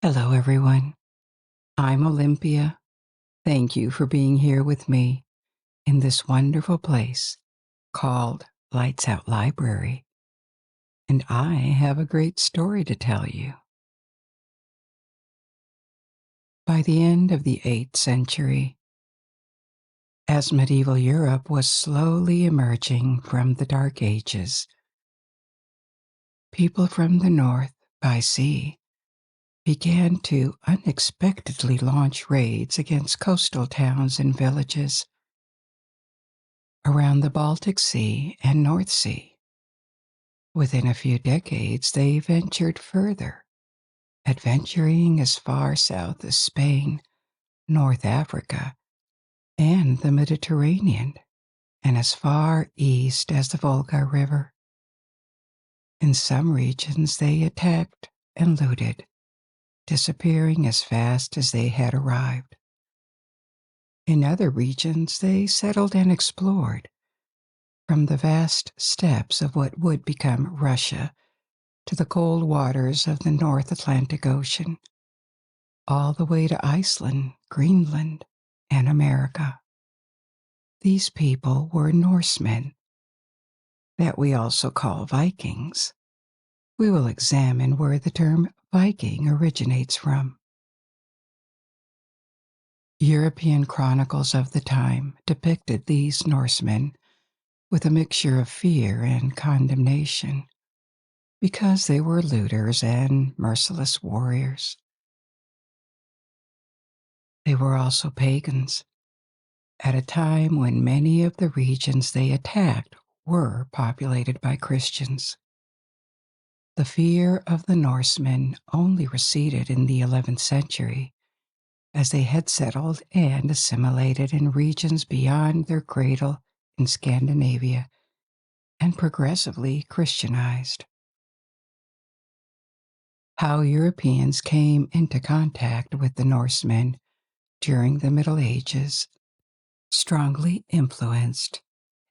Hello, everyone. I'm Olympia. Thank you for being here with me in this wonderful place called Lights Out Library. And I have a great story to tell you. By the end of the 8th century, as medieval Europe was slowly emerging from the Dark Ages, people from the north by sea began to unexpectedly launch raids against coastal towns and villages around the Baltic Sea and North Sea. Within a few decades, they ventured further, adventuring as far south as Spain, North Africa, and the Mediterranean, and as far east as the Volga River. In some regions, they attacked and looted, disappearing as fast as they had arrived. In other regions, they settled and explored, from the vast steppes of what would become Russia to the cold waters of the North Atlantic Ocean, all the way to Iceland, Greenland, and America. These people were Norsemen, that we also call Vikings. We will examine where the term Viking originates from. European chronicles of the time depicted these Norsemen with a mixture of fear and condemnation, because they were looters and merciless warriors. They were also pagans, at a time when many of the regions they attacked were populated by Christians. The fear of the Norsemen only receded in the 11th century, as they had settled and assimilated in regions beyond their cradle in Scandinavia and progressively Christianized. How Europeans came into contact with the Norsemen during the Middle Ages strongly influenced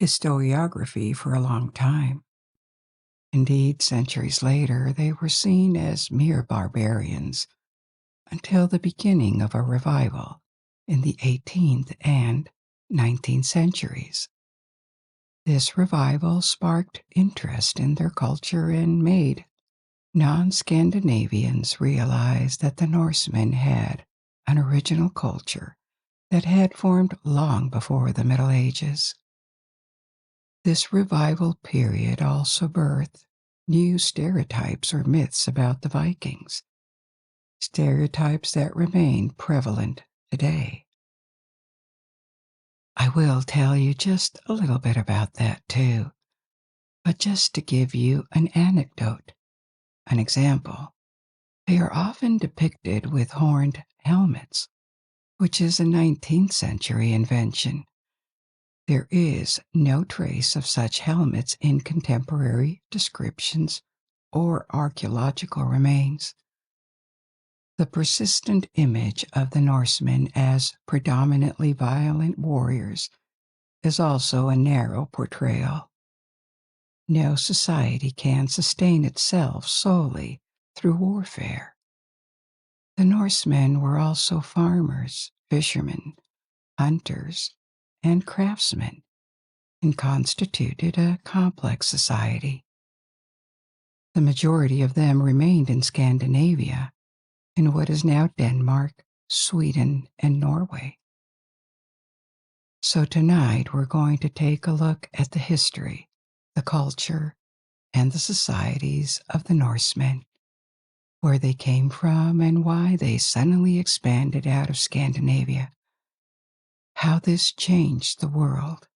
historiography for a long time. Indeed, centuries later, they were seen as mere barbarians until the beginning of a revival in the 18th and 19th centuries. This revival sparked interest in their culture and made non-Scandinavians realize that the Norsemen had an original culture that had formed long before the Middle Ages. This revival period also birthed new stereotypes or myths about the Vikings, stereotypes that remain prevalent today. I will tell you just a little bit about that too, but just to give you an anecdote, an example, they are often depicted with horned helmets, which is a 19th century invention. There is no trace of such helmets in contemporary descriptions or archaeological remains. The persistent image of the Norsemen as predominantly violent warriors is also a narrow portrayal. No society can sustain itself solely through warfare. The Norsemen were also farmers, fishermen, hunters, and craftsmen, and constituted a complex society. The majority of them remained in Scandinavia, in what is now Denmark, Sweden, and Norway. So tonight we're going to take a look at the history, the culture, and the societies of the Norsemen, where they came from and why they suddenly expanded out of Scandinavia, how this changed the world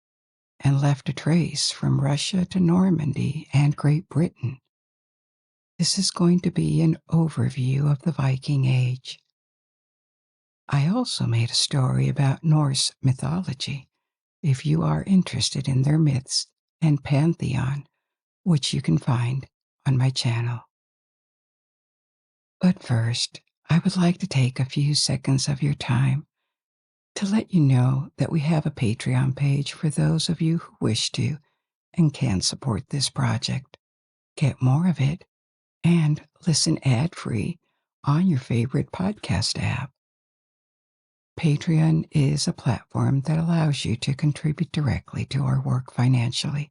and left a trace from Russia to Normandy and Great Britain. This is going to be an overview of the Viking Age. I also made a story about Norse mythology, if you are interested in their myths and pantheon, which you can find on my channel. But first, I would like to take a few seconds of your time to let you know that we have a Patreon page for those of you who wish to and can support this project, get more of it, and listen ad-free on your favorite podcast app. Patreon is a platform that allows you to contribute directly to our work financially.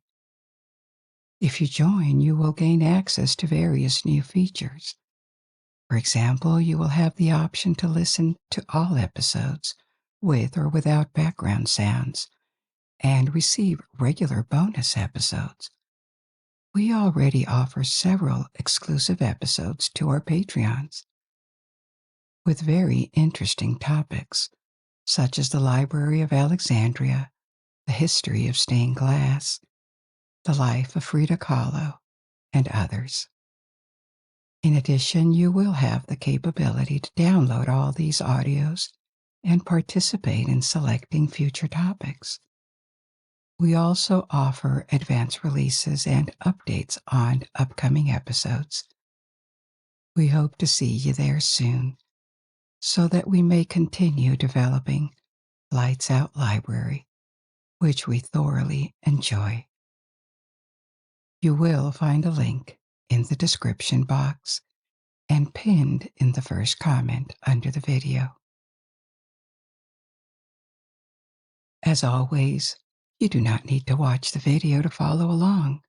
If you join, you will gain access to various new features. For example, you will have the option to listen to all episodes with or without background sounds and receive regular bonus episodes. We already offer several exclusive episodes to our Patreons with very interesting topics, such as the Library of Alexandria, the history of stained glass, the life of Frida Kahlo, and others. In addition, you will have the capability to download all these audios and participate in selecting future topics. We also offer advance releases and updates on upcoming episodes. We hope to see you there soon so that we may continue developing Lights Out Library, which we thoroughly enjoy. You will find a link in the description box and pinned in the first comment under the video. As always, you do not need to watch the video to follow along.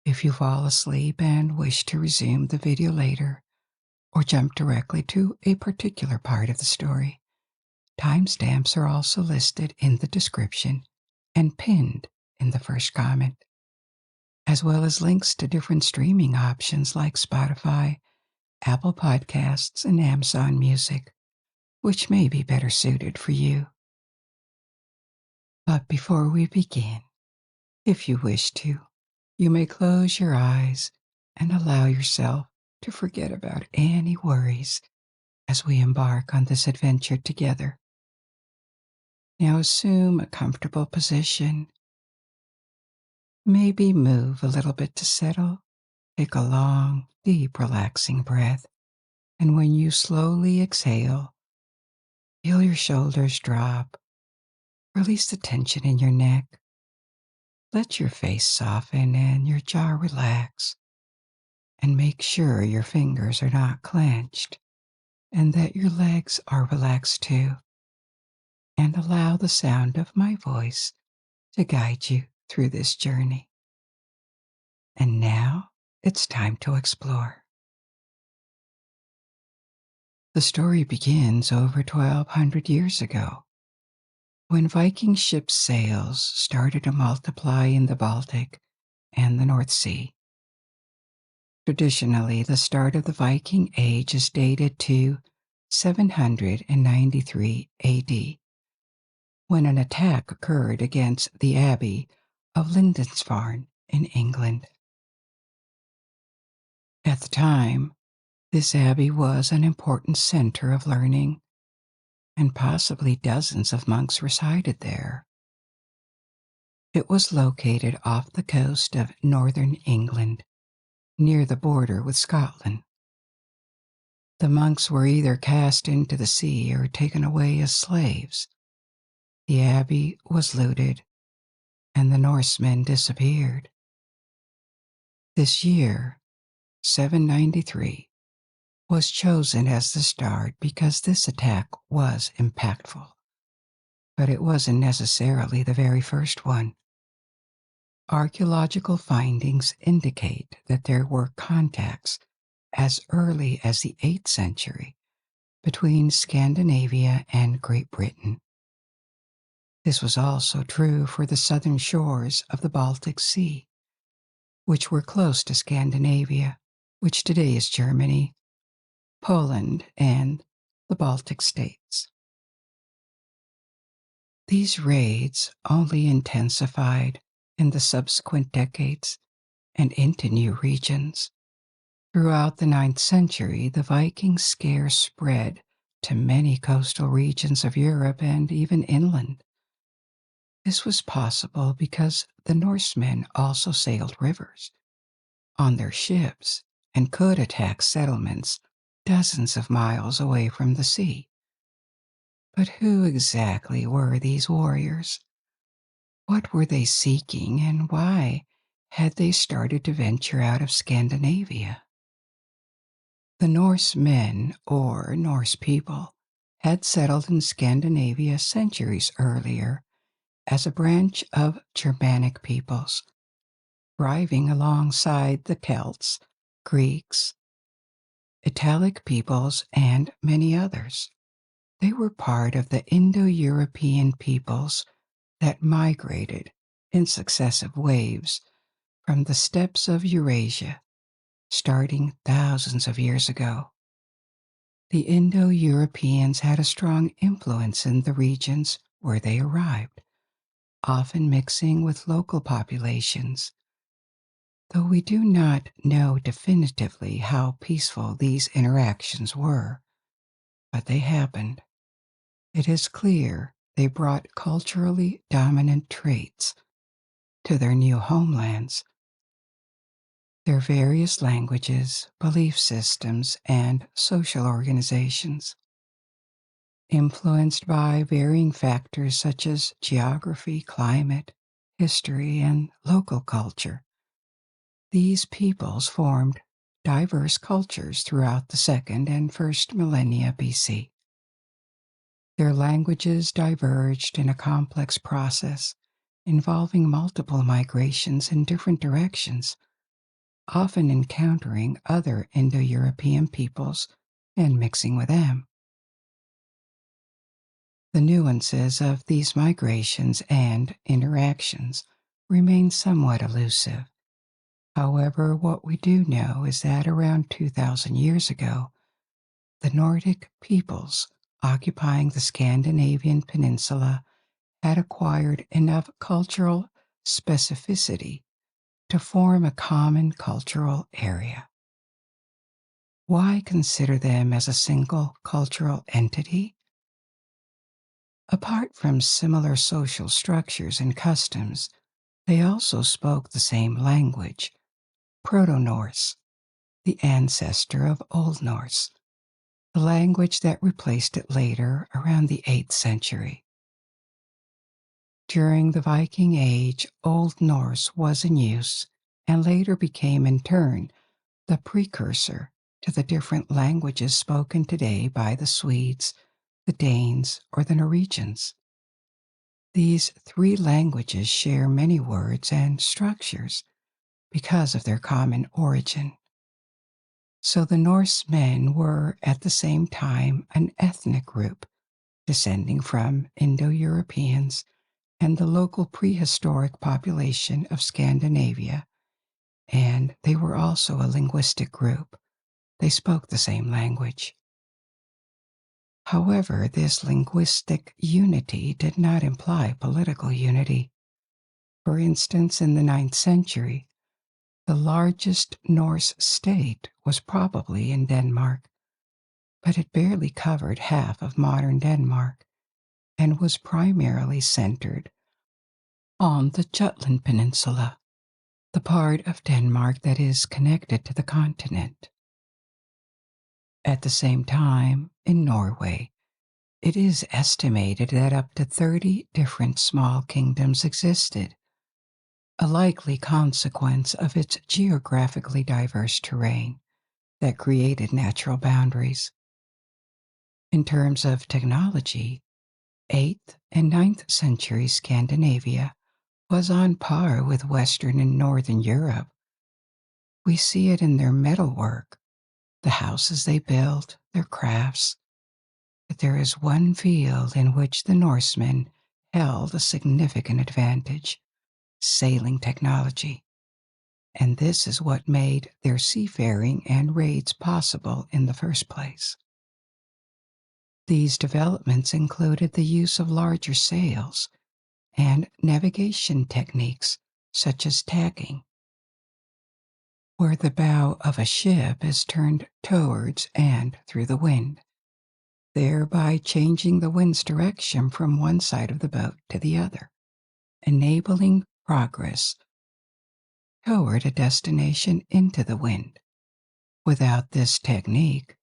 If you fall asleep and wish to resume the video later, or jump directly to a particular part of the story, timestamps are also listed in the description and pinned in the first comment, as well as links to different streaming options like Spotify, Apple Podcasts, and Amazon Music, which may be better suited for you. But before we begin, if you wish to, you may close your eyes and allow yourself to forget about any worries as we embark on this adventure together. Now assume a comfortable position. Maybe move a little bit to settle. Take a long, deep, relaxing breath. And when you slowly exhale, feel your shoulders drop. Release the tension in your neck. Let your face soften and your jaw relax. And make sure your fingers are not clenched and that your legs are relaxed too. And allow the sound of my voice to guide you through this journey. And now it's time to explore. The story begins over 1,200 years ago, when Viking ships' sails started to multiply in the Baltic and the North Sea. Traditionally, the start of the Viking Age is dated to 793 AD, when an attack occurred against the Abbey of Lindisfarne in England. At the time, this abbey was an important center of learning, and possibly dozens of monks resided there. It was located off the coast of northern England, near the border with Scotland. The monks were either cast into the sea or taken away as slaves. The abbey was looted, and the Norsemen disappeared. This year, 793, was chosen as the start because this attack was impactful, but it wasn't necessarily the very first one. Archaeological findings indicate that there were contacts as early as the 8th century between Scandinavia and Great Britain. This was also true for the southern shores of the Baltic Sea, which were close to Scandinavia, which today is Germany, Poland, and the Baltic states. These raids only intensified in the subsequent decades and into new regions. Throughout the 9th century, the Viking scare spread to many coastal regions of Europe and even inland. This was possible because the Norsemen also sailed rivers on their ships and could attack settlements dozens of miles away from the sea. But who exactly were these warriors? What were they seeking, and why had they started to venture out of Scandinavia? The Norsemen, or Norse people, had settled in Scandinavia centuries earlier as a branch of Germanic peoples, thriving alongside the Celts, Greeks, Italic peoples, and many others. They were part of the Indo-European peoples that migrated in successive waves from the steppes of Eurasia, starting thousands of years ago. The Indo-Europeans had a strong influence in the regions where they arrived, often mixing with local populations. Though we do not know definitively how peaceful these interactions were, but they happened. It is clear they brought culturally dominant traits to their new homelands. Their various languages, belief systems, and social organizations, influenced by varying factors such as geography, climate, history, and local culture. These peoples formed diverse cultures throughout the second and first millennia BC. Their languages diverged in a complex process involving multiple migrations in different directions, often encountering other Indo-European peoples and mixing with them. The nuances of these migrations and interactions remain somewhat elusive. However, what we do know is that around 2,000 years ago, the Nordic peoples occupying the Scandinavian peninsula had acquired enough cultural specificity to form a common cultural area. Why consider them as a single cultural entity? Apart from similar social structures and customs, they also spoke the same language, Proto-Norse, the ancestor of Old Norse, the language that replaced it later around the 8th century. During the Viking Age, Old Norse was in use and later became in turn the precursor to the different languages spoken today by the Swedes, the Danes, or the Norwegians. These three languages share many words and structures because of their common origin. So the Norsemen were at the same time an ethnic group descending from Indo-Europeans and the local prehistoric population of Scandinavia, and they were also a linguistic group. They spoke the same language. However, this linguistic unity did not imply political unity. For instance, in the 9th century, the largest Norse state was probably in Denmark, but it barely covered half of modern Denmark and was primarily centered on the Jutland Peninsula, the part of Denmark that is connected to the continent. At the same time, in Norway, it is estimated that up to 30 different small kingdoms existed, a likely consequence of its geographically diverse terrain that created natural boundaries. In terms of technology, 8th and 9th century Scandinavia was on par with Western and Northern Europe. We see it in their metalwork, the houses they built, their crafts. But there is one field in which the Norsemen held a significant advantage: sailing technology. And this is what made their seafaring and raids possible in the first place. These developments included the use of larger sails and navigation techniques such as tacking, where the bow of a ship is turned towards and through the wind, thereby changing the wind's direction from one side of the boat to the other, enabling progress toward a destination into the wind. Without this technique,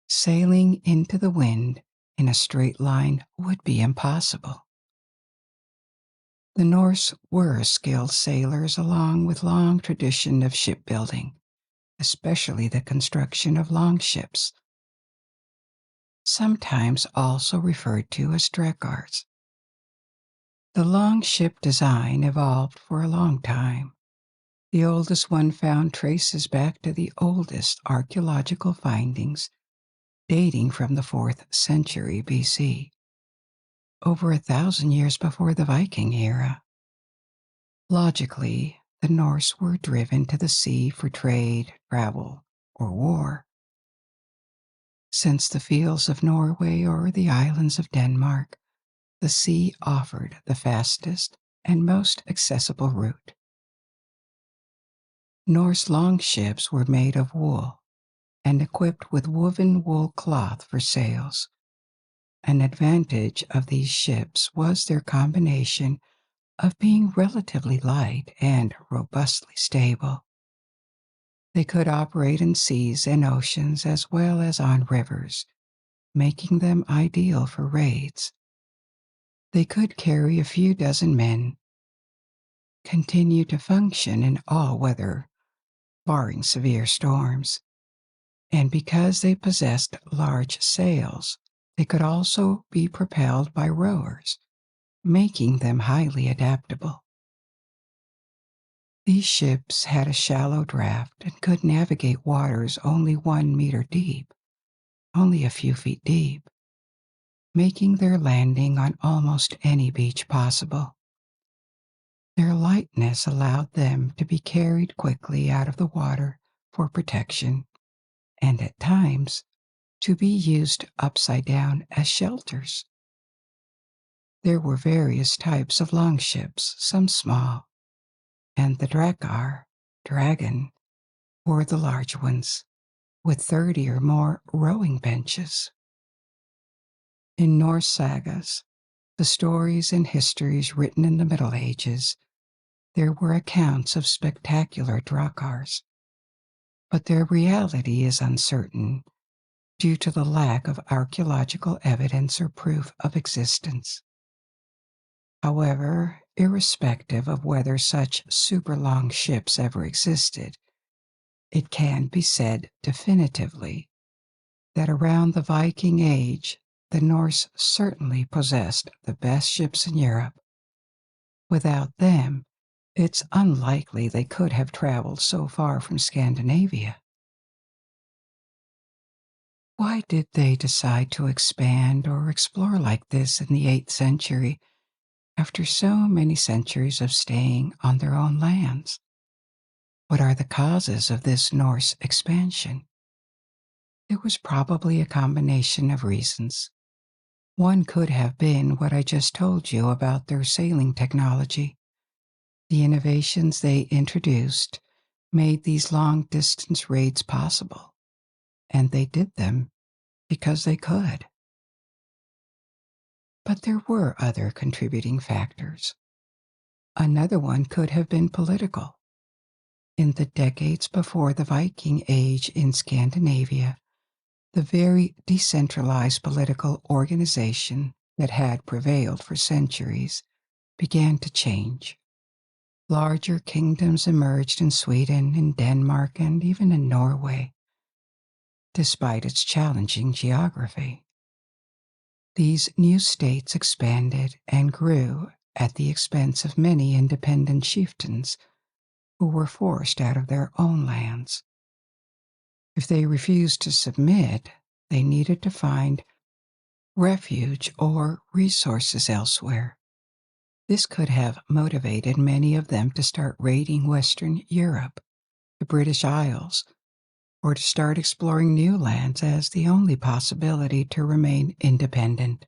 sailing into the wind in a straight line would be impossible. The Norse were skilled sailors along with long tradition of shipbuilding. especially the construction of longships, sometimes also referred to as drekars. The longship design evolved for a long time. The oldest one found traces back to the oldest archaeological findings dating from the 4th century BC, over 1,000 years before the Viking era. Logically, the Norse were driven to the sea for trade, travel, or war. Since the fields of Norway or the islands of Denmark, the sea offered the fastest and most accessible route. Norse longships were made of wool and equipped with woven wool cloth for sails. An advantage of these ships was their combination of being relatively light and robustly stable. They could operate in seas and oceans as well as on rivers, making them ideal for raids. They could carry a few dozen men, continue to function in all weather, barring severe storms, and because they possessed large sails, they could also be propelled by rowers, making them highly adaptable. These ships had a shallow draft and could navigate waters only 1 meter deep, only a few feet deep, making their landing on almost any beach possible. Their lightness allowed them to be carried quickly out of the water for protection, and at times to be used upside down as shelters. There were various types of longships, some small, and the drakar, dragon, were the large ones, with 30 or more rowing benches. In Norse sagas, the stories and histories written in the Middle Ages, there were accounts of spectacular drakars, but their reality is uncertain due to the lack of archaeological evidence or proof of existence. However, irrespective of whether such super long ships ever existed, it can be said definitively that around the Viking Age, the Norse certainly possessed the best ships in Europe. Without them, it's unlikely they could have traveled so far from Scandinavia. Why did they decide to expand or explore like this in the 8th century after so many centuries of staying on their own lands? What are the causes of this Norse expansion? It was probably a combination of reasons. One could have been what I just told you about their sailing technology. The innovations they introduced made these long-distance raids possible, and they did them because they could. But there were other contributing factors. Another one could have been political. In the decades before the Viking Age in Scandinavia, the very decentralized political organization that had prevailed for centuries began to change. Larger kingdoms emerged in Sweden, in Denmark, and even in Norway, despite its challenging geography. These new states expanded and grew at the expense of many independent chieftains who were forced out of their own lands. If they refused to submit, they needed to find refuge or resources elsewhere. This could have motivated many of them to start raiding Western Europe, the British Isles, or to start exploring new lands as the only possibility to remain independent.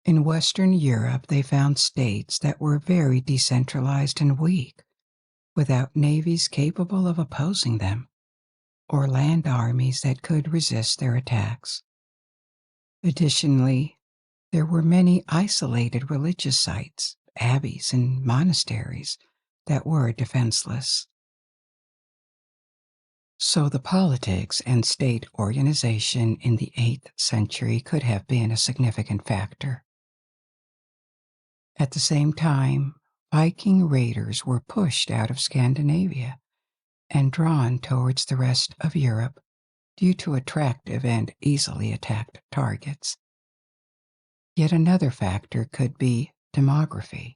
In Western Europe, they found states that were very decentralized and weak, without navies capable of opposing them, or land armies that could resist their attacks. Additionally, there were many isolated religious sites, abbeys, and monasteries that were defenseless. So the politics and state organization in the 8th century could have been a significant factor. At the same time, Viking raiders were pushed out of Scandinavia, and drawn towards the rest of Europe due to attractive and easily attacked targets. Yet another factor could be demography.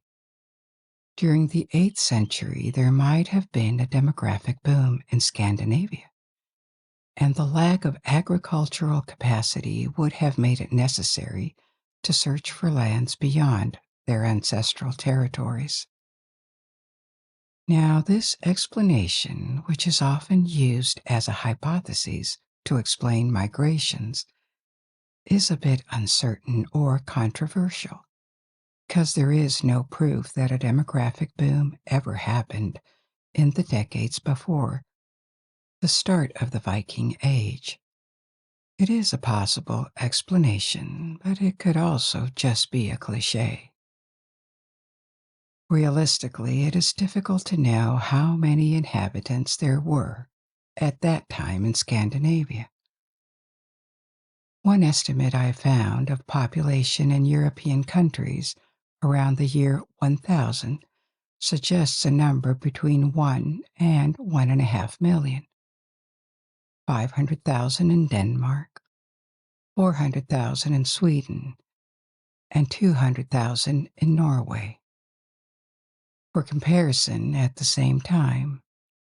During the 8th century, there might have been a demographic boom in Scandinavia, and the lack of agricultural capacity would have made it necessary to search for lands beyond their ancestral territories. Now, this explanation, which is often used as a hypothesis to explain migrations, is a bit uncertain or controversial, because there is no proof that a demographic boom ever happened in the decades before the start of the Viking Age. It is a possible explanation, but it could also just be a cliché. Realistically, it is difficult to know how many inhabitants there were at that time in Scandinavia. One estimate I found of population in European countries around the year 1000 suggests a number between 1 and 1.5 million. 500,000 in Denmark, 400,000 in Sweden, and 200,000 in Norway. For comparison, at the same time,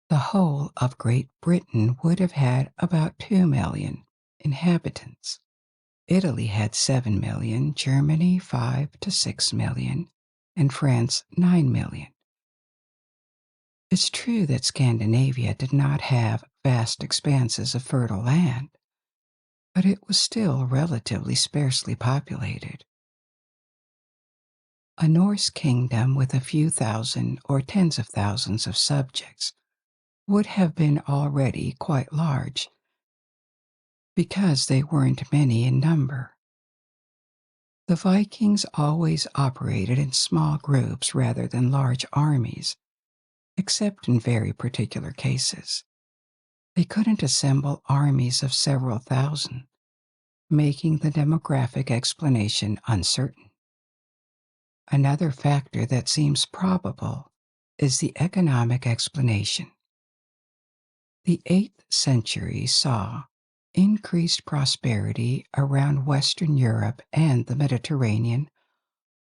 the whole of Great Britain would have had about 2 million inhabitants. Italy had 7 million, Germany 5 to 6 million, and France 9 million. It's true that Scandinavia did not have vast expanses of fertile land, but it was still relatively sparsely populated. A Norse kingdom with a few thousand or tens of thousands of subjects would have been already quite large, because they weren't many in number. The Vikings always operated in small groups rather than large armies, except in very particular cases. They couldn't assemble armies of several thousand, making the demographic explanation uncertain. Another factor that seems probable is the economic explanation. The 8th century saw increased prosperity around Western Europe and the Mediterranean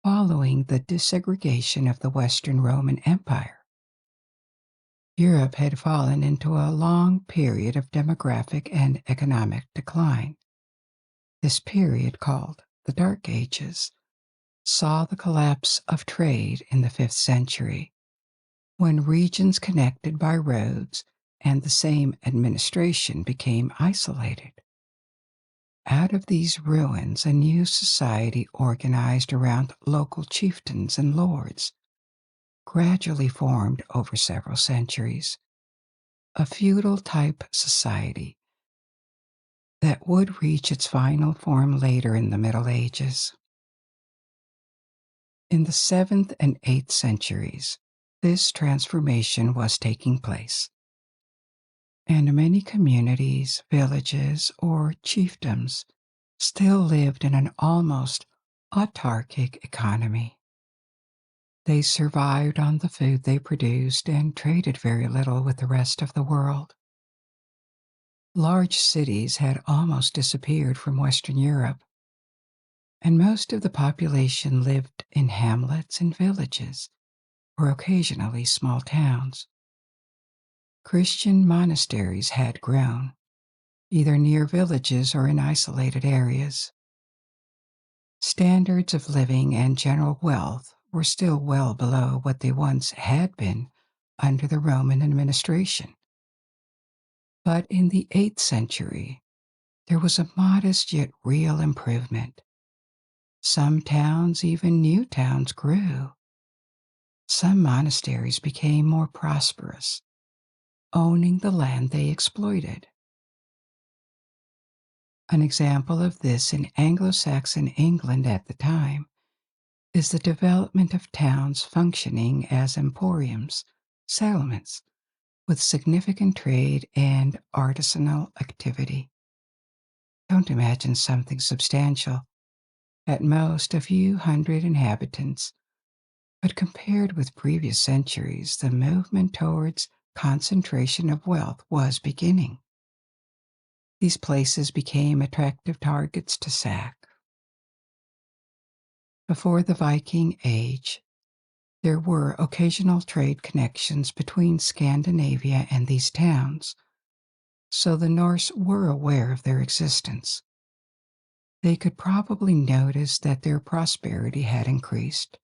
following the desegregation of the Western Roman Empire. Europe had fallen into a long period of demographic and economic decline. This period, called the Dark Ages, saw the collapse of trade in the 5th century, when regions connected by roads and the same administration became isolated. Out of these ruins, a new society organized around local chieftains and lords gradually formed over several centuries, a feudal-type society that would reach its final form later in the Middle Ages. In the 7th and 8th centuries, this transformation was taking place, and many communities, villages, or chiefdoms still lived in an almost autarkic economy. They survived on the food they produced and traded very little with the rest of the world. Large cities had almost disappeared from Western Europe, and most of the population lived in hamlets and villages, or occasionally small towns. Christian monasteries had grown, either near villages or in isolated areas. Standards of living and general wealth were still well below what they once had been under the Roman administration. But in the 8th century, there was a modest yet real improvement. Some towns, even new towns, grew. Some monasteries became more prosperous, owning the land they exploited. An example of this in Anglo-Saxon England at the time is the development of towns functioning as emporiums, settlements, with significant trade and artisanal activity. Don't imagine something substantial, at most a few hundred inhabitants, but compared with previous centuries, the movement towards concentration of wealth was beginning. These places became attractive targets to sack. Before the Viking Age, there were occasional trade connections between Scandinavia and these towns, so the Norse were aware of their existence. They could probably notice that their prosperity had increased.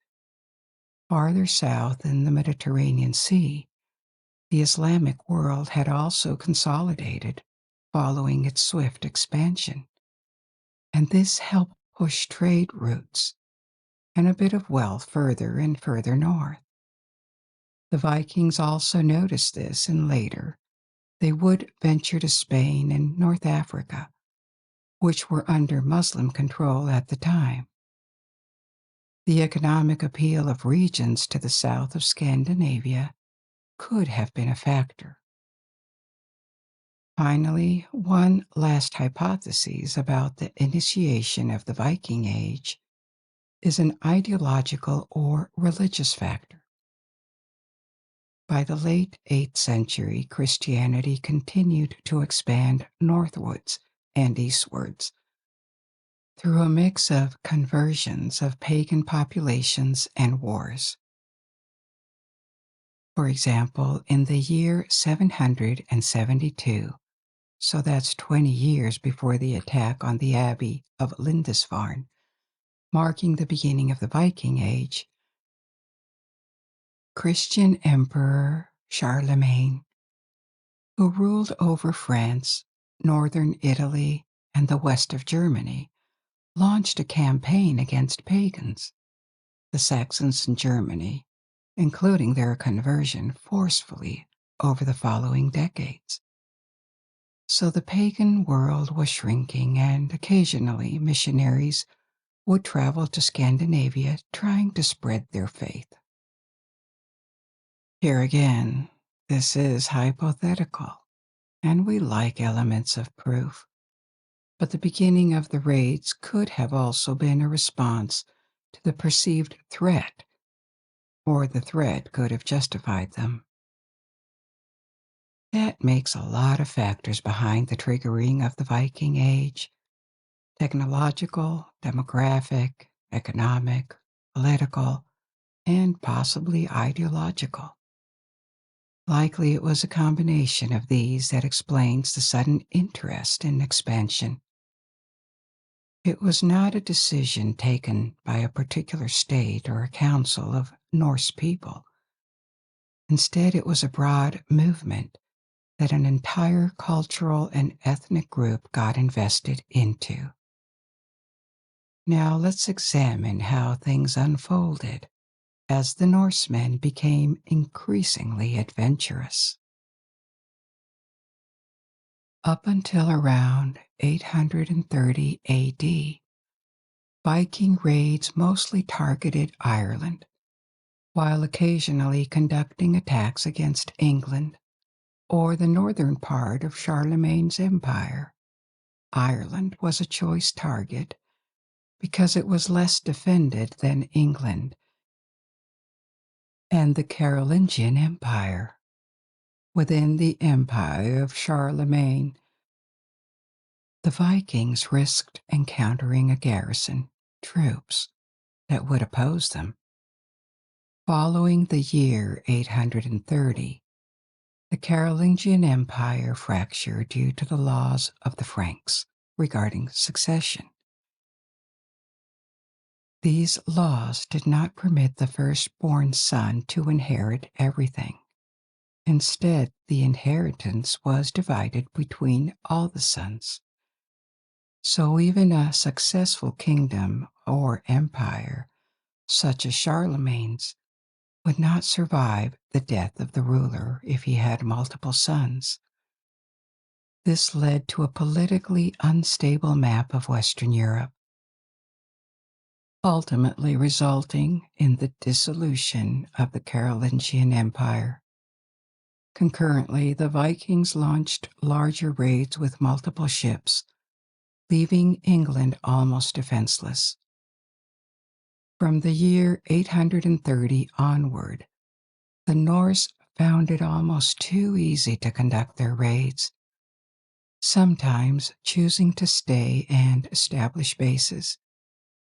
Farther south in the Mediterranean Sea, the Islamic world had also consolidated following its swift expansion, and this helped push trade routes and a bit of wealth further and further north. The Vikings also noticed this, and later they would venture to Spain and North Africa, which were under Muslim control at the time. The economic appeal of regions to the south of Scandinavia could have been a factor. Finally, one last hypothesis about the initiation of the Viking Age is an ideological or religious factor. By the late 8th century, Christianity continued to expand northwards and eastwards through a mix of conversions of pagan populations and wars. For example, in the year 772, so that's 20 years before the attack on the Abbey of Lindisfarne, marking the beginning of the Viking Age, Christian Emperor Charlemagne, who ruled over France, northern Italy, and the west of Germany, launched a campaign against pagans, the Saxons in Germany, including their conversion forcefully over the following decades. So the pagan world was shrinking, and occasionally missionaries would travel to Scandinavia trying to spread their faith. Here again, this is hypothetical, and we like elements of proof. But the beginning of the raids could have also been a response to the perceived threat, or the threat could have justified them. That makes a lot of factors behind the triggering of the Viking Age: technological, demographic, economic, political, and possibly ideological. Likely it was a combination of these that explains the sudden interest in expansion. It was not a decision taken by a particular state or a council of Norse people. Instead, it was a broad movement that an entire cultural and ethnic group got invested into. Now let's examine how things unfolded as the Norsemen became increasingly adventurous. Up until around 830 AD, Viking raids mostly targeted Ireland, while occasionally conducting attacks against England or the northern part of Charlemagne's empire. Ireland was a choice target because it was less defended than England and the Carolingian Empire. Within the empire of Charlemagne, the Vikings risked encountering a garrison, troops, that would oppose them. Following the year 830, the Carolingian Empire fractured due to the laws of the Franks regarding succession. These laws did not permit the firstborn son to inherit everything. Instead, the inheritance was divided between all the sons. So even a successful kingdom or empire, such as Charlemagne's, would not survive the death of the ruler if he had multiple sons. This led to a politically unstable map of Western Europe, ultimately resulting in the dissolution of the Carolingian Empire. Concurrently, the Vikings launched larger raids with multiple ships, leaving England almost defenseless. From the year 830 onward, the Norse found it almost too easy to conduct their raids, sometimes choosing to stay and establish bases,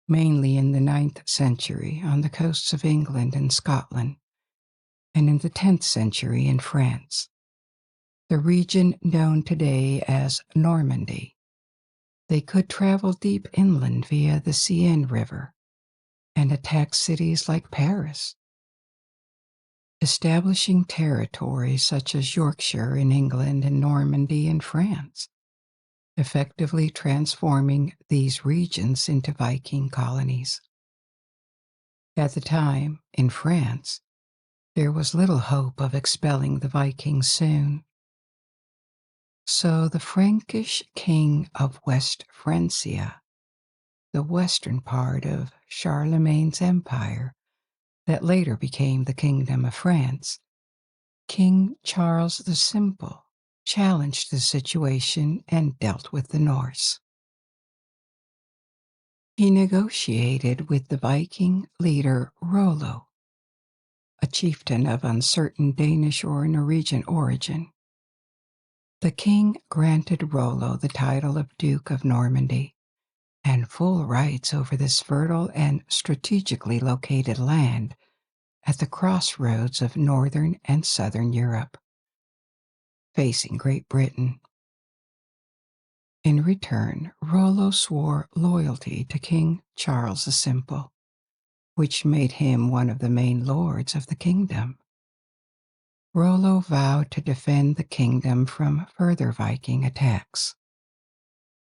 mainly in the 9th century on the coasts of England and Scotland, and in the 10th century in France. The region known today as Normandy. They could travel deep inland via the Seine River and attack cities like Paris, establishing territories such as Yorkshire in England and Normandy in France, effectively transforming these regions into Viking colonies. At the time, in France, there was little hope of expelling the Vikings soon. So the Frankish king of West Francia, the western part of Charlemagne's empire that later became the Kingdom of France, King Charles the Simple, challenged the situation and dealt with the Norse. He negotiated with the Viking leader Rollo, a chieftain of uncertain Danish or Norwegian origin. The king granted Rollo the title of Duke of Normandy and full rights over this fertile and strategically located land at the crossroads of northern and southern Europe, facing Great Britain. In return, Rollo swore loyalty to King Charles the Simple, which made him one of the main lords of the kingdom. Rollo vowed to defend the kingdom from further Viking attacks.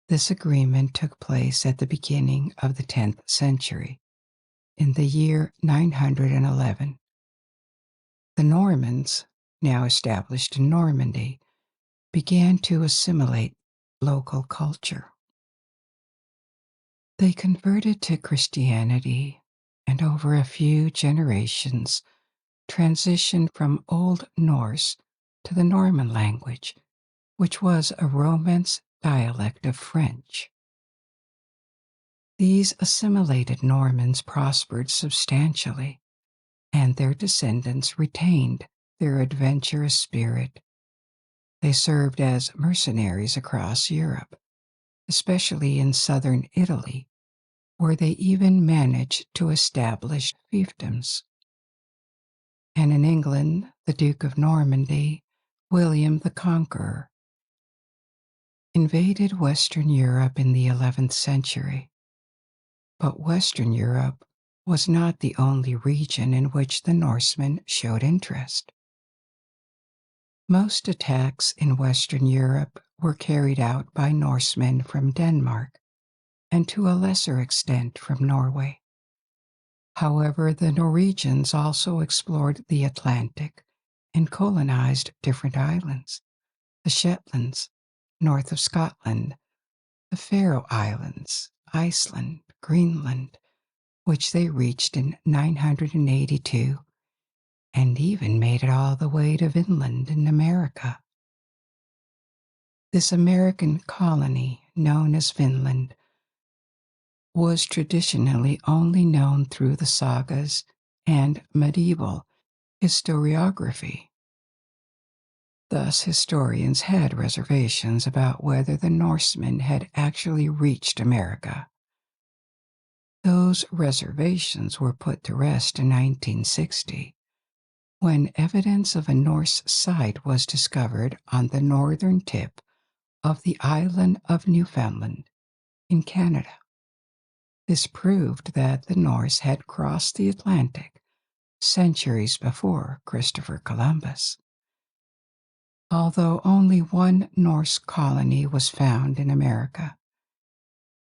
This agreement took place at the beginning of the 10th century, in the year 911. The Normans, now established in Normandy, began to assimilate local culture. They converted to Christianity and over a few generations transitioned from Old Norse to the Norman language, which was a Romance dialect of French. These assimilated Normans prospered substantially, and their descendants retained their adventurous spirit. They served as mercenaries across Europe, especially in southern Italy, where they even managed to establish fiefdoms. And in England, the Duke of Normandy, William the Conqueror, invaded Western Europe in the 11th century. But Western Europe was not the only region in which the Norsemen showed interest. Most attacks in Western Europe were carried out by Norsemen from Denmark, and to a lesser extent from Norway. However, the Norwegians also explored the Atlantic and colonized different islands, the Shetlands, north of Scotland, the Faroe Islands, Iceland, Greenland, which they reached in 982, and even made it all the way to Vinland in America. This American colony, known as Vinland, was traditionally only known through the sagas and medieval historiography. Thus, historians had reservations about whether the Norsemen had actually reached America. Those reservations were put to rest in 1960, when evidence of a Norse site was discovered on the northern tip of the island of Newfoundland in Canada. This proved that the Norse had crossed the Atlantic centuries before Christopher Columbus. Although only one Norse colony was found in America,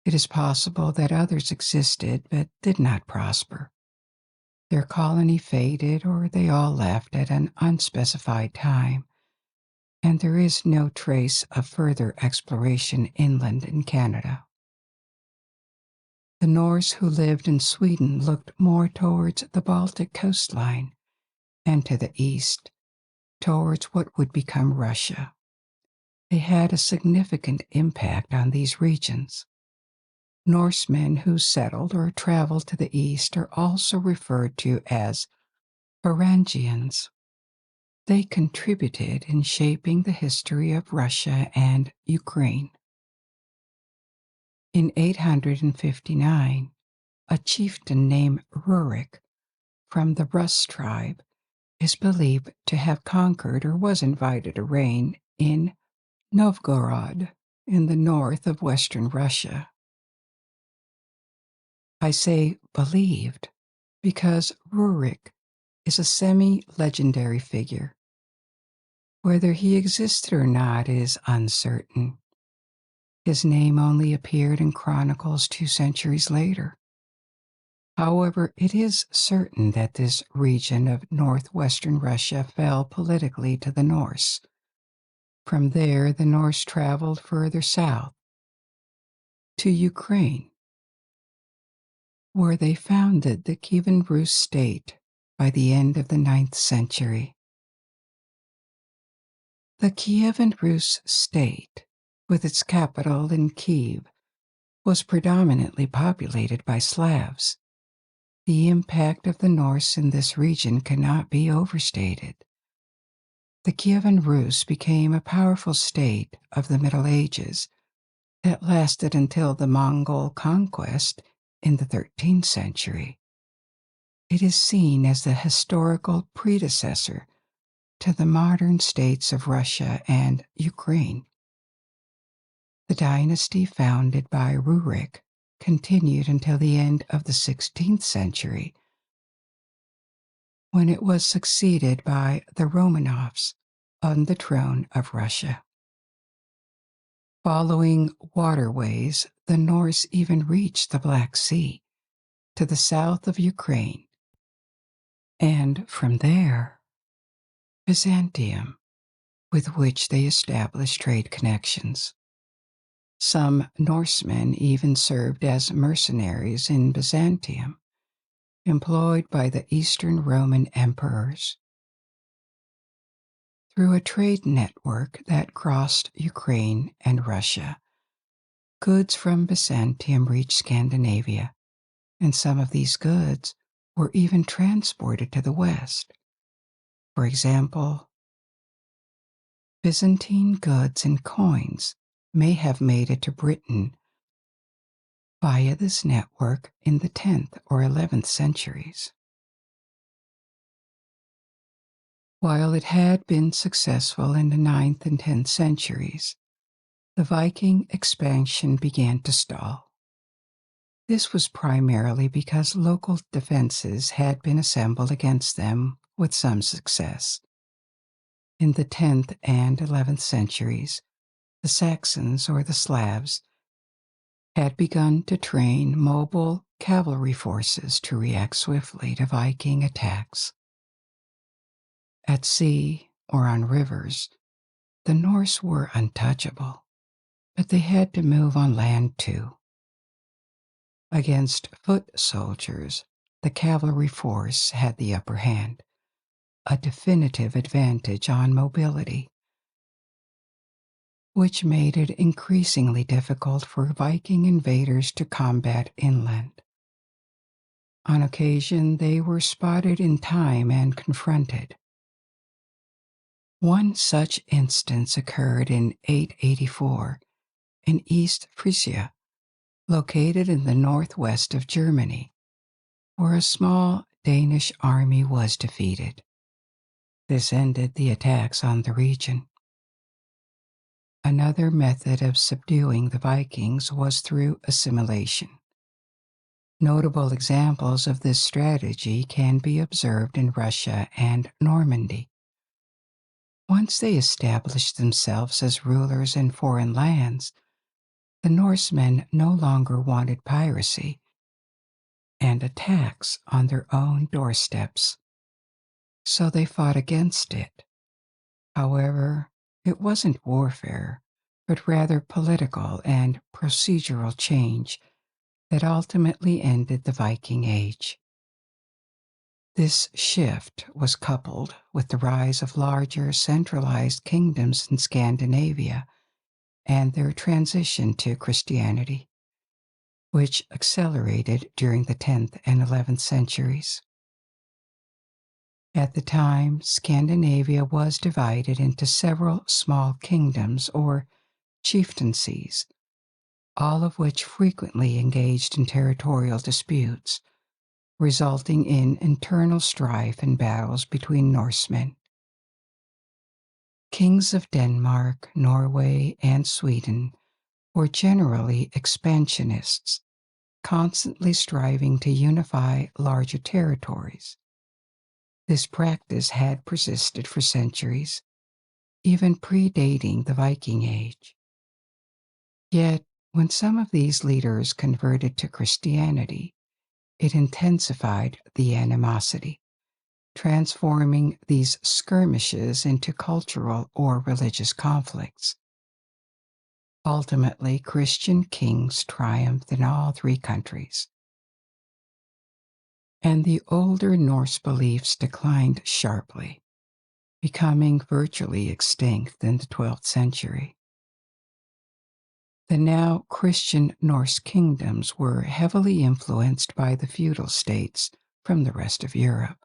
it is possible that others existed but did not prosper. Their colony faded or they all left at an unspecified time, and there is no trace of further exploration inland in Canada. The Norse who lived in Sweden looked more towards the Baltic coastline and to the east, towards what would become Russia. They had a significant impact on these regions. Norsemen who settled or traveled to the east are also referred to as Varangians. They contributed in shaping the history of Russia and Ukraine. In 859, a chieftain named Rurik from the Rus tribe is believed to have conquered or was invited to reign in Novgorod in the north of western Russia. I say believed because Rurik is a semi-legendary figure. Whether he existed or not is uncertain. His name only appeared in chronicles 2 centuries later. However, it is certain that this region of northwestern Russia fell politically to the Norse. From there, the Norse traveled further south to Ukraine, where they founded the Kievan Rus state by the end of the 9th century. The Kievan Rus state, with its capital in Kiev, was predominantly populated by Slavs. The impact of the Norse in this region cannot be overstated. The Kievan Rus became a powerful state of the Middle Ages that lasted until the Mongol conquest in the 13th century. It is seen as the historical predecessor to the modern states of Russia and Ukraine. The dynasty founded by Rurik continued until the end of the 16th century, when it was succeeded by the Romanovs on the throne of Russia. Following waterways, the Norse even reached the Black Sea to the south of Ukraine, and from there, Byzantium, with which they established trade connections. Some Norsemen even served as mercenaries in Byzantium, employed by the Eastern Roman emperors. Through a trade network that crossed Ukraine and Russia, goods from Byzantium reached Scandinavia, and some of these goods were even transported to the West. For example, Byzantine goods and coins may have made it to Britain via this network in the 10th or 11th centuries. While it had been successful in the 9th and 10th centuries, the Viking expansion began to stall. This was primarily because local defenses had been assembled against them with some success. In the 10th and 11th centuries, the Saxons or the Slavs had begun to train mobile cavalry forces to react swiftly to Viking attacks. At sea or on rivers, the Norse were untouchable, but they had to move on land too. Against foot soldiers, the cavalry force had the upper hand, a definitive advantage on mobility, which made it increasingly difficult for Viking invaders to combat inland. On occasion, they were spotted in time and confronted. One such instance occurred in 884 in East Frisia, located in the northwest of Germany, where a small Danish army was defeated. This ended the attacks on the region. Another method of subduing the Vikings was through assimilation. Notable examples of this strategy can be observed in Russia and Normandy. Once they established themselves as rulers in foreign lands, the Norsemen no longer wanted piracy and attacks on their own doorsteps, so they fought against it. However, it wasn't warfare, but rather political and procedural change that ultimately ended the Viking Age. This shift was coupled with the rise of larger centralized kingdoms in Scandinavia and their transition to Christianity, which accelerated during the 10th and 11th centuries. At the time, Scandinavia was divided into several small kingdoms or chieftaincies, all of which frequently engaged in territorial disputes, resulting in internal strife and battles between Norsemen. Kings of Denmark, Norway, and Sweden were generally expansionists, constantly striving to unify larger territories. This practice had persisted for centuries, even predating the Viking Age. Yet, when some of these leaders converted to Christianity, it intensified the animosity, transforming these skirmishes into cultural or religious conflicts. Ultimately, Christian kings triumphed in all three countries, and the older Norse beliefs declined sharply, becoming virtually extinct in the 12th century. The now Christian Norse kingdoms were heavily influenced by the feudal states from the rest of Europe.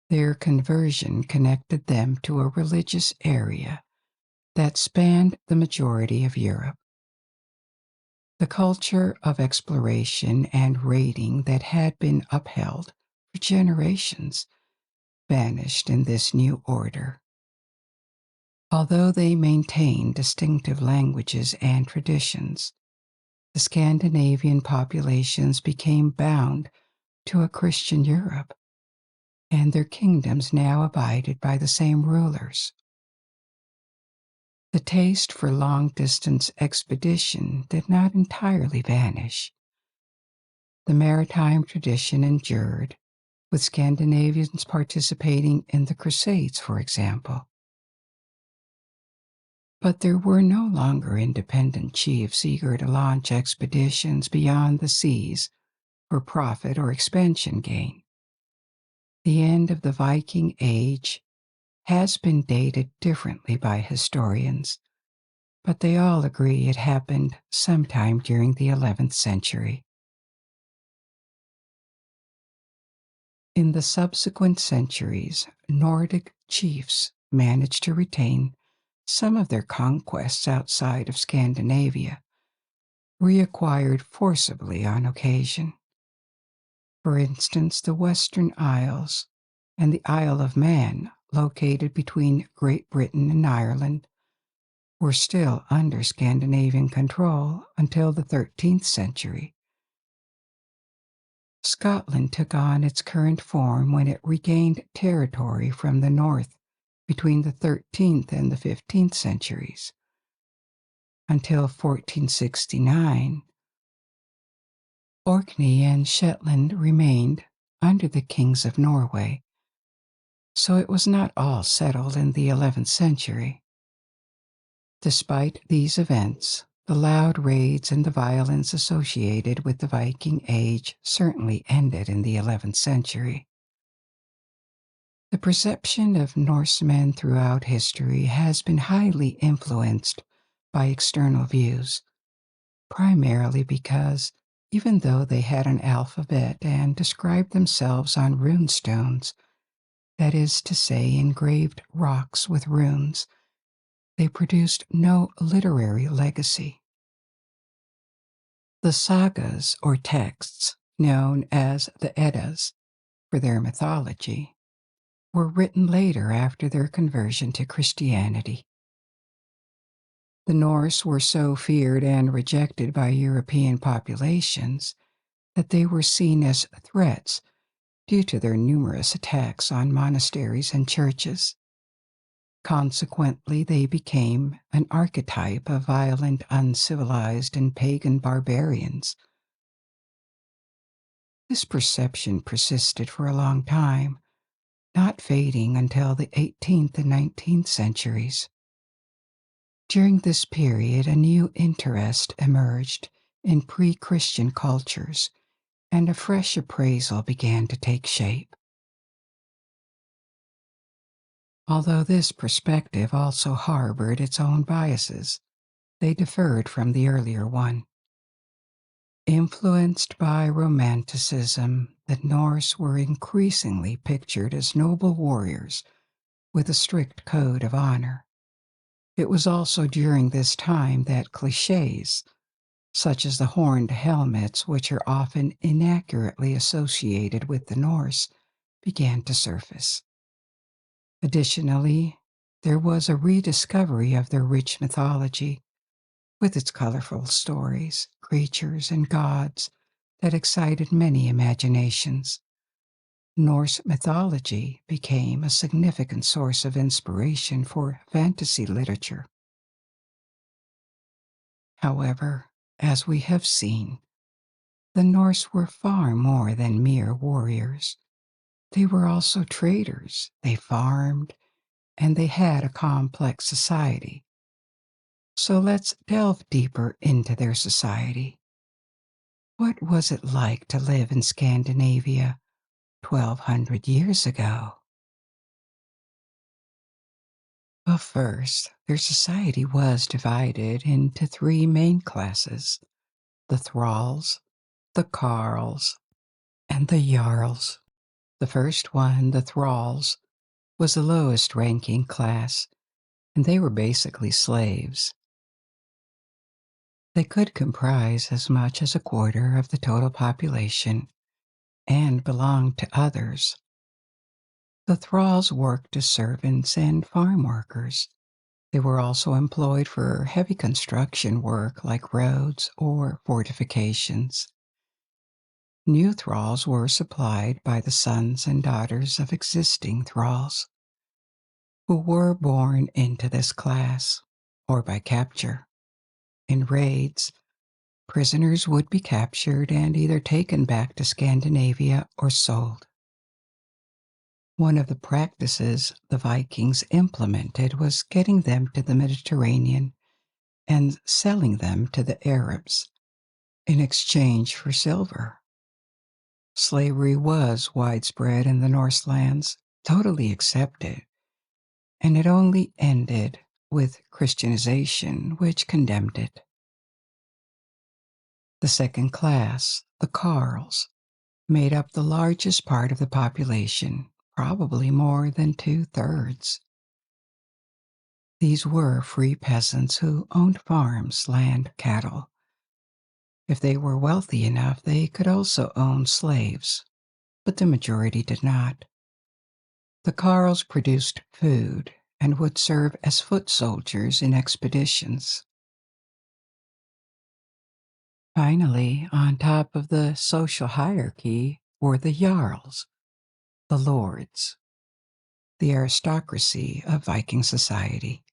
Their conversion connected them to a religious area that spanned the majority of Europe. The culture of exploration and raiding that had been upheld for generations vanished in this new order. Although they maintained distinctive languages and traditions, the Scandinavian populations became bound to a Christian Europe, and their kingdoms now abided by the same rulers. The taste for long-distance expedition did not entirely vanish. The maritime tradition endured, with Scandinavians participating in the Crusades, for example. But there were no longer independent chiefs eager to launch expeditions beyond the seas for profit or expansion gain. The end of the Viking Age has been dated differently by historians, but they all agree it happened sometime during the 11th century. In the subsequent centuries, Nordic chiefs managed to retain some of their conquests outside of Scandinavia, reacquired forcibly on occasion. For instance, the Western Isles and the Isle of Man, located between Great Britain and Ireland, were still under Scandinavian control until the 13th century. Scotland took on its current form when it regained territory from the north between the 13th and the 15th centuries. Until 1469, Orkney and Shetland remained under the kings of Norway, so it was not all settled in the 11th century. Despite these events, the loud raids and the violence associated with the Viking Age certainly ended in the 11th century. The perception of Norsemen throughout history has been highly influenced by external views, primarily because, even though they had an alphabet and described themselves on rune stones, that is to say, engraved rocks with runes, they produced no literary legacy. The sagas, or texts, known as the Eddas for their mythology, were written later after their conversion to Christianity. The Norse were so feared and rejected by European populations that they were seen as threats due to their numerous attacks on monasteries and churches. Consequently, they became an archetype of violent, uncivilized, and pagan barbarians. This perception persisted for a long time, not fading until the 18th and 19th centuries. During this period, a new interest emerged in pre-Christian cultures, and a fresh appraisal began to take shape. Although this perspective also harbored its own biases, they differed from the earlier one. Influenced by Romanticism, the Norse were increasingly pictured as noble warriors with a strict code of honor. It was also during this time that cliches, such as the horned helmets, which are often inaccurately associated with the Norse, began to surface. Additionally, there was a rediscovery of their rich mythology, with its colorful stories, creatures, and gods that excited many imaginations. Norse mythology became a significant source of inspiration for fantasy literature. However, as we have seen, the Norse were far more than mere warriors. They were also traders, they farmed, and they had a complex society. So let's delve deeper into their society. What was it like to live in Scandinavia 1,200 years ago? Well, first, their society was divided into three main classes: the thralls, the carls, and the jarls. The first one, the thralls, was the lowest ranking class, and they were basically slaves. They could comprise as much as a quarter of the total population and belonged to others. The thralls worked as servants and farm workers. They were also employed for heavy construction work like roads or fortifications. New thralls were supplied by the sons and daughters of existing thralls, who were born into this class, or by capture. In raids, prisoners would be captured and either taken back to Scandinavia or sold. One of the practices the Vikings implemented was getting them to the Mediterranean and selling them to the Arabs in exchange for silver. Slavery was widespread in the Norse lands, totally accepted, and it only ended with Christianization, which condemned it. The second class, the Carls, made up the largest part of the population, probably more than 2/3. These were free peasants who owned farms, land, cattle. If they were wealthy enough, they could also own slaves, but the majority did not. The Carls produced food and would serve as foot soldiers in expeditions. Finally, on top of the social hierarchy were the Jarls, the lords, the aristocracy of Viking society.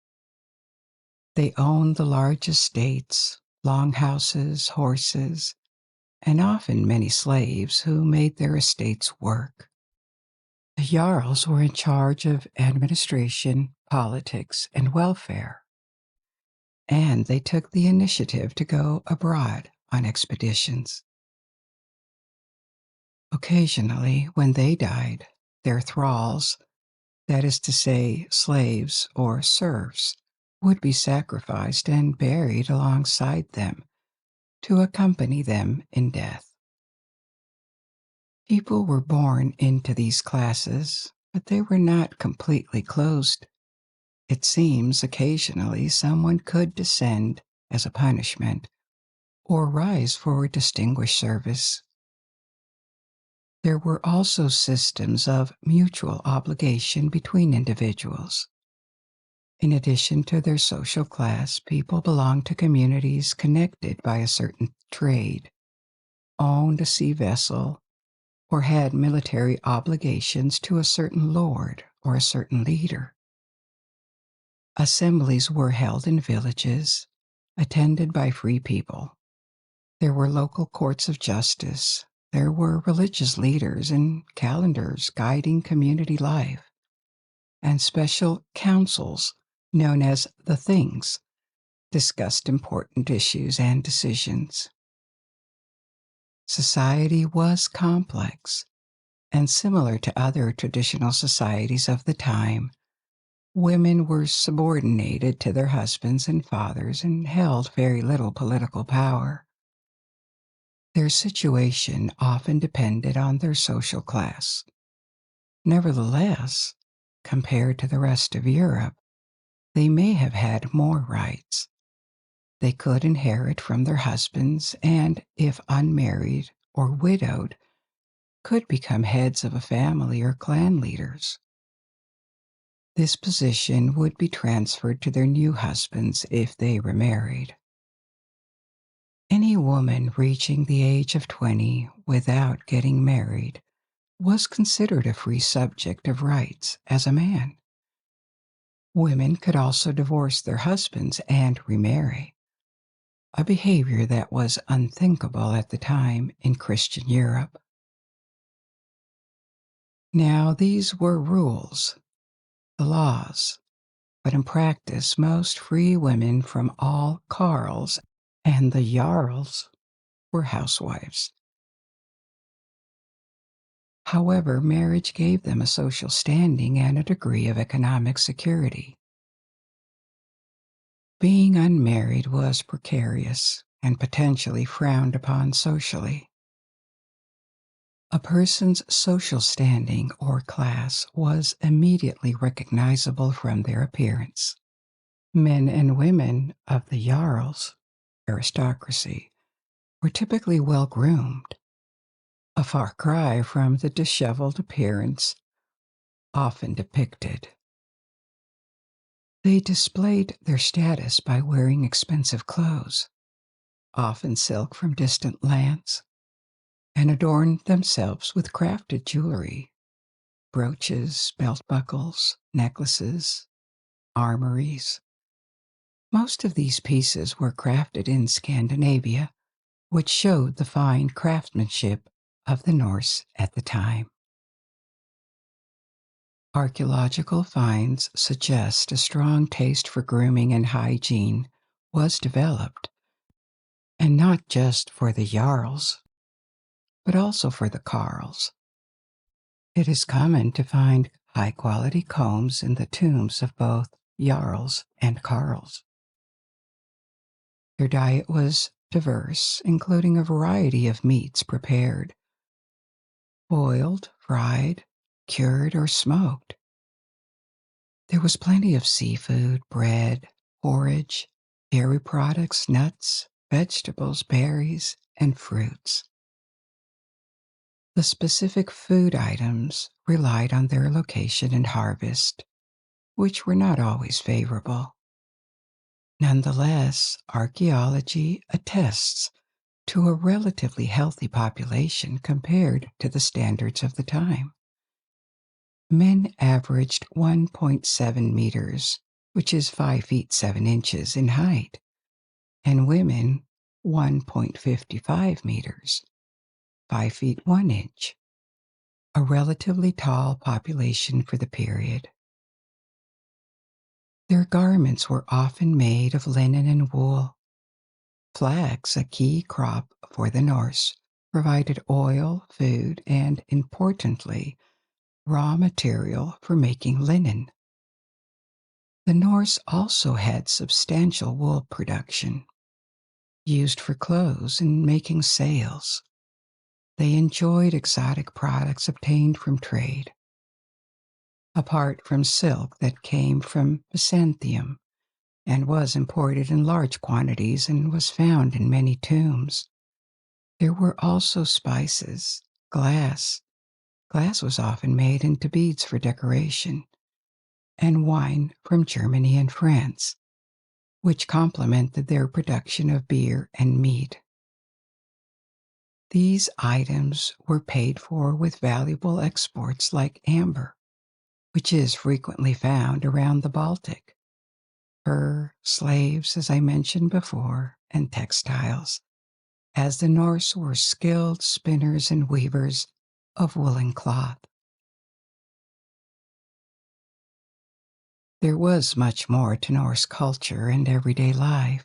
They owned the large estates, longhouses, horses, and often many slaves who made their estates work. The Jarls were in charge of administration, politics, and welfare, and they took the initiative to go abroad on expeditions. Occasionally, when they died, their thralls, that is to say, slaves or serfs, would be sacrificed and buried alongside them to accompany them in death. People were born into these classes, but they were not completely closed. It seems occasionally someone could descend as a punishment or rise for distinguished service. There were also systems of mutual obligation between individuals. In addition to their social class, people belonged to communities connected by a certain trade, owned a sea vessel, or had military obligations to a certain lord or a certain leader. Assemblies were held in villages, attended by free people. There were local courts of justice. There were religious leaders and calendars guiding community life, and special councils known as the Things discussed important issues and decisions. Society was complex, and similar to other traditional societies of the time, women were subordinated to their husbands and fathers and held very little political power. Their situation often depended on their social class. Nevertheless, compared to the rest of Europe, they may have had more rights. They could inherit from their husbands and, if unmarried or widowed, could become heads of a family or clan leaders. This position would be transferred to their new husbands if they remarried. Any woman reaching the age of 20 without getting married was considered a free subject of rights as a man. Women could also divorce their husbands and remarry, a behavior that was unthinkable at the time in Christian Europe. Now, these were rules, the laws, but in practice, most free women from all carls and the jarls were housewives. However, marriage gave them a social standing and a degree of economic security. Being unmarried was precarious and potentially frowned upon socially. A person's social standing or class was immediately recognizable from their appearance. Men and women of the jarls, aristocracy, were typically well groomed, a far cry from the disheveled appearance often depicted. They displayed their status by wearing expensive clothes, often silk from distant lands, and adorned themselves with crafted jewelry, brooches, belt buckles, necklaces, armories. Most of these pieces were crafted in Scandinavia, which showed the fine craftsmanship of the Norse at the time. Archaeological finds suggest a strong taste for grooming and hygiene was developed, and not just for the jarls, but also for the carls. It is common to find high-quality combs in the tombs of both jarls and carls. Their diet was diverse, including a variety of meats prepared, boiled, fried, cured, or smoked. There was plenty of seafood, bread, porridge, dairy products, nuts, vegetables, berries, and fruits. The specific food items relied on their location and harvest, which were not always favorable. Nonetheless, archaeology attests to a relatively healthy population compared to the standards of the time. Men averaged 1.7 meters, which is 5 feet 7 inches in height, and women 1.55 meters, 5 feet 1 inch, a relatively tall population for the period. Their garments were often made of linen and wool. Flax, a key crop for the Norse, provided oil, food, and, importantly, raw material for making linen. The Norse also had substantial wool production, used for clothes and making sails. They enjoyed exotic products obtained from trade. Apart from silk that came from Byzantium and was imported in large quantities and was found in many tombs, there were also spices, glass. Glass was often made into beads for decoration, and wine from Germany and France, which complemented their production of beer and mead. These items were paid for with valuable exports like amber, which is frequently found around the Baltic, fur, slaves, as I mentioned before, and textiles, as the Norse were skilled spinners and weavers of woolen cloth. There was much more to Norse culture and everyday life.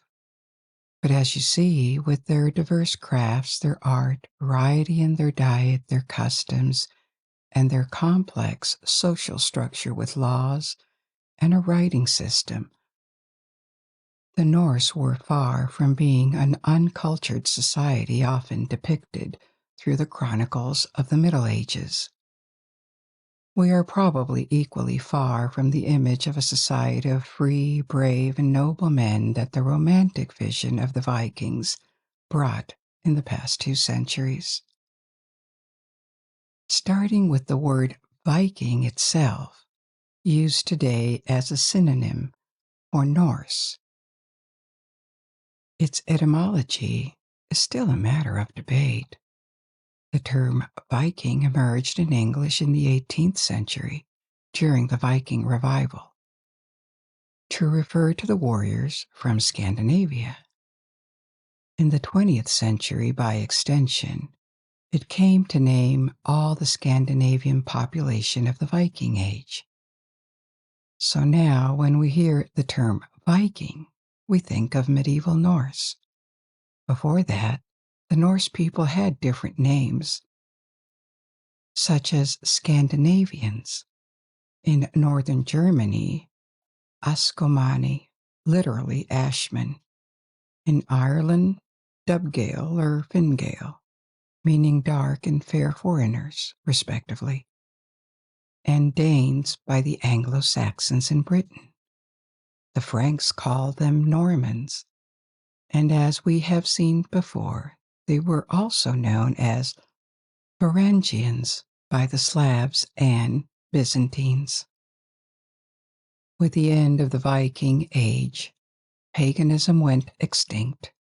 But as you see, with their diverse crafts, their art, variety in their diet, their customs, and their complex social structure with laws and a writing system, The Norse were far from being an uncultured society often depicted through the chronicles of the Middle Ages. We are probably equally far from the image of a society of free, brave, and noble men that the romantic vision of the Vikings brought in the past 2 centuries. Starting with the word Viking itself, used today as a synonym for Norse. Its etymology is still a matter of debate. The term Viking emerged in English in the 18th century during the Viking revival to refer to the warriors from Scandinavia. In the 20th century, by extension, it came to name all the Scandinavian population of the Viking Age. So now, when we hear the term Viking, we think of medieval Norse. Before that, the Norse people had different names, such as Scandinavians. In northern Germany, Askomani, literally Ashman. In Ireland, Dubgale or Fingale, meaning dark and fair foreigners, respectively. And Danes by the Anglo-Saxons in Britain. The Franks called them Normans, and as we have seen before, they were also known as Varangians by the Slavs and Byzantines. With the end of the Viking Age, paganism went extinct.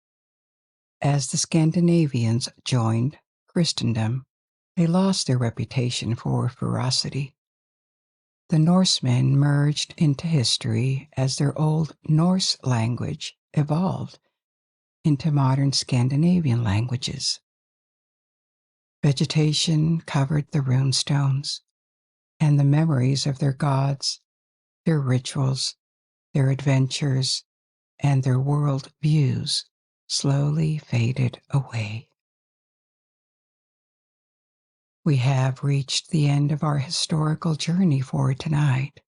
As the Scandinavians joined Christendom, they lost their reputation for ferocity. The Norsemen merged into history as their Old Norse language evolved into modern Scandinavian languages. Vegetation covered the rune stones, and the memories of their gods, their rituals, their adventures, and their world views slowly faded away. We have reached the end of our historical journey for tonight.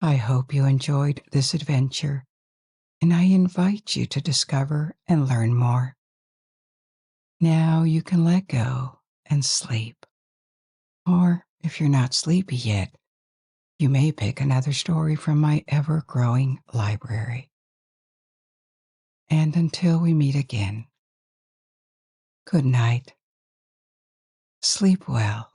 I hope you enjoyed this adventure, and I invite you to discover and learn more. Now you can let go and sleep. Or, if you're not sleepy yet, you may pick another story from my ever-growing library. And until we meet again, good night. Sleep well.